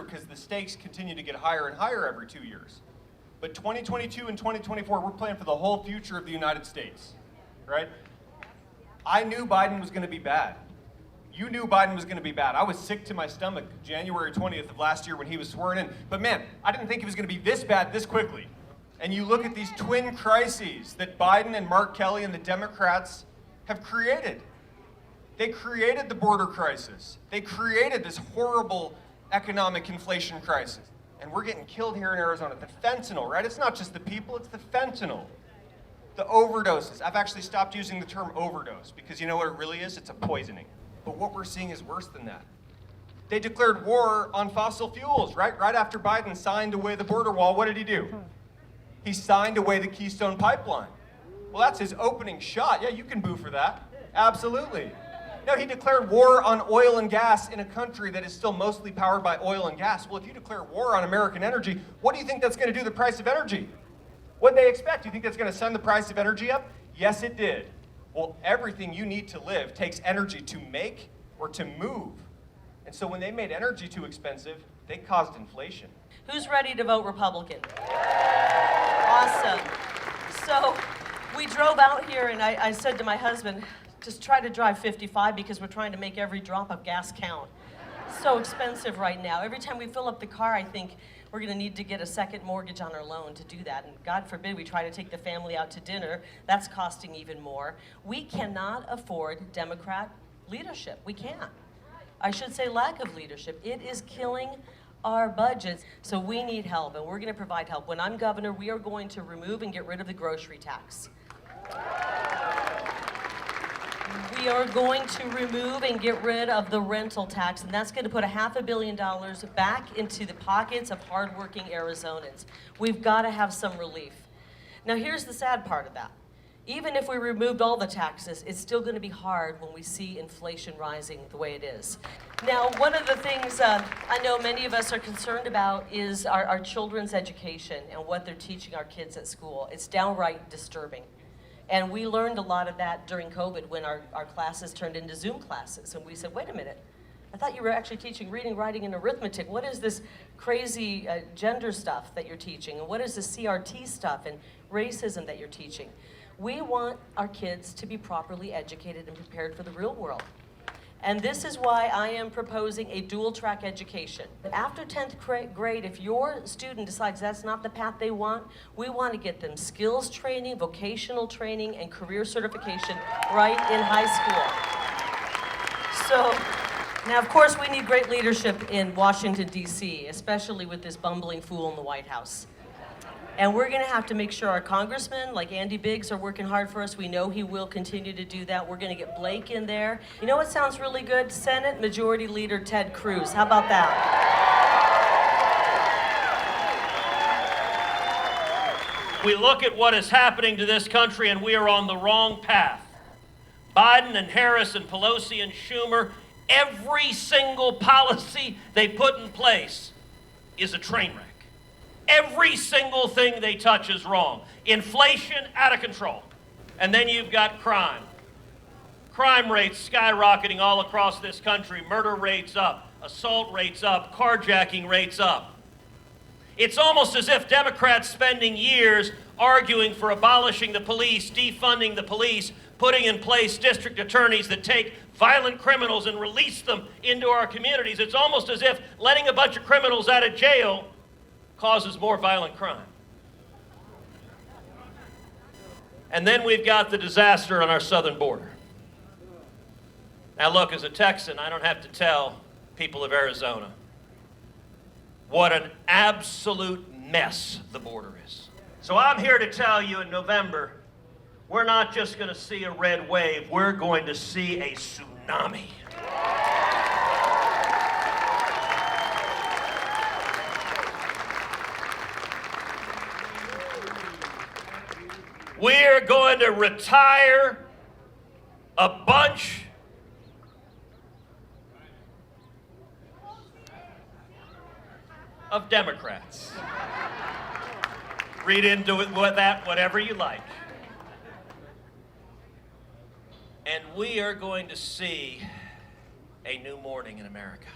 because the stakes continue to get higher and higher every 2 years. But 2022 and 2024, we're playing for the whole future of the United States, right? I knew Biden was going to be bad. You knew Biden was going to be bad. I was sick to my stomach January 20th of last year when he was sworn in. But man, I didn't think he was going to be this bad this quickly. And you look at these twin crises that Biden and Mark Kelly and the Democrats have created. They created the border crisis. They created this horrible economic inflation crisis. And we're getting killed here in Arizona. The fentanyl, right? It's not just the people, it's the fentanyl. The overdoses. I've actually stopped using the term overdose because you know what it really is? It's a poisoning. But what we're seeing is worse than that. They declared war on fossil fuels, right? Right after Biden signed away the border wall, what did he do? He signed away the Keystone Pipeline. Well, that's his opening shot. Yeah, you can boo for that. Absolutely. No, he declared war on oil and gas in a country that is still mostly powered by oil and gas. Well, if you declare war on American energy, what do you think that's going to do to the price of energy? What did they expect? Do you think that's going to send the price of energy up? Yes, it did. Well, everything you need to live takes energy to make or to move. And so when they made energy too expensive, they caused inflation. Who's ready to vote Republican? Awesome. So we drove out here and I said to my husband, just try to drive 55 because we're trying to make every drop of gas count. It's so expensive right now. Every time we fill up the car, I think we're going to need to get a second mortgage on our loan to do that. And God forbid we try to take the family out to dinner. That's costing even more. We cannot afford Democrat leadership. We can't. I should say lack of leadership. It is killing our budgets. So we need help, and we're going to provide help. When I'm governor, we are going to remove and get rid of the grocery tax. We are going to remove and get rid of the rental tax, and that's going to put $500 million back into the pockets of hardworking Arizonans. We've got to have some relief. Now, here's the sad part of that. Even if we removed all the taxes, it's still going to be hard when we see inflation rising the way it is. Now, one of the things I know many of us are concerned about is our children's education and what they're teaching our kids at school. It's downright disturbing. And we learned a lot of that during COVID when our classes turned into Zoom classes. And we said, wait a minute, I thought you were actually teaching reading, writing, and arithmetic. What is this crazy gender stuff that you're teaching? And what is the CRT stuff and racism that you're teaching? We want our kids to be properly educated and prepared for the real world. And this is why I am proposing a dual-track education. After 10th grade, if your student decides that's not the path they want, we want to get them skills training, vocational training, and career certification right in high school. So, now of course we need great leadership in Washington, D.C., especially with this bumbling fool in the White House. And we're going to have to make sure our congressmen, like Andy Biggs, are working hard for us. We know he will continue to do that. We're going to get Blake in there. You know what sounds really good? Senate Majority Leader Ted Cruz. How about that? We look at what is happening to this country and we are on the wrong path. Biden and Harris and Pelosi and Schumer, every single policy they put in place is a train wreck. Every single thing they touch is wrong. Inflation out of control. And then you've got crime. Crime rates skyrocketing all across this country. Murder rates up, assault rates up, carjacking rates up. It's almost as if Democrats spending years arguing for abolishing the police, defunding the police, putting in place district attorneys that take violent criminals and release them into our communities. It's almost as if letting a bunch of criminals out of jail causes more violent crime. And then we've got the disaster on our southern border. Now look, as a Texan, I don't have to tell people of Arizona what an absolute mess the border is. So I'm here to tell you in November, we're not just going to see a red wave, we're going to see a tsunami. We're going to retire a bunch of Democrats. Read into it with that whatever you like. And we are going to see a new morning in America.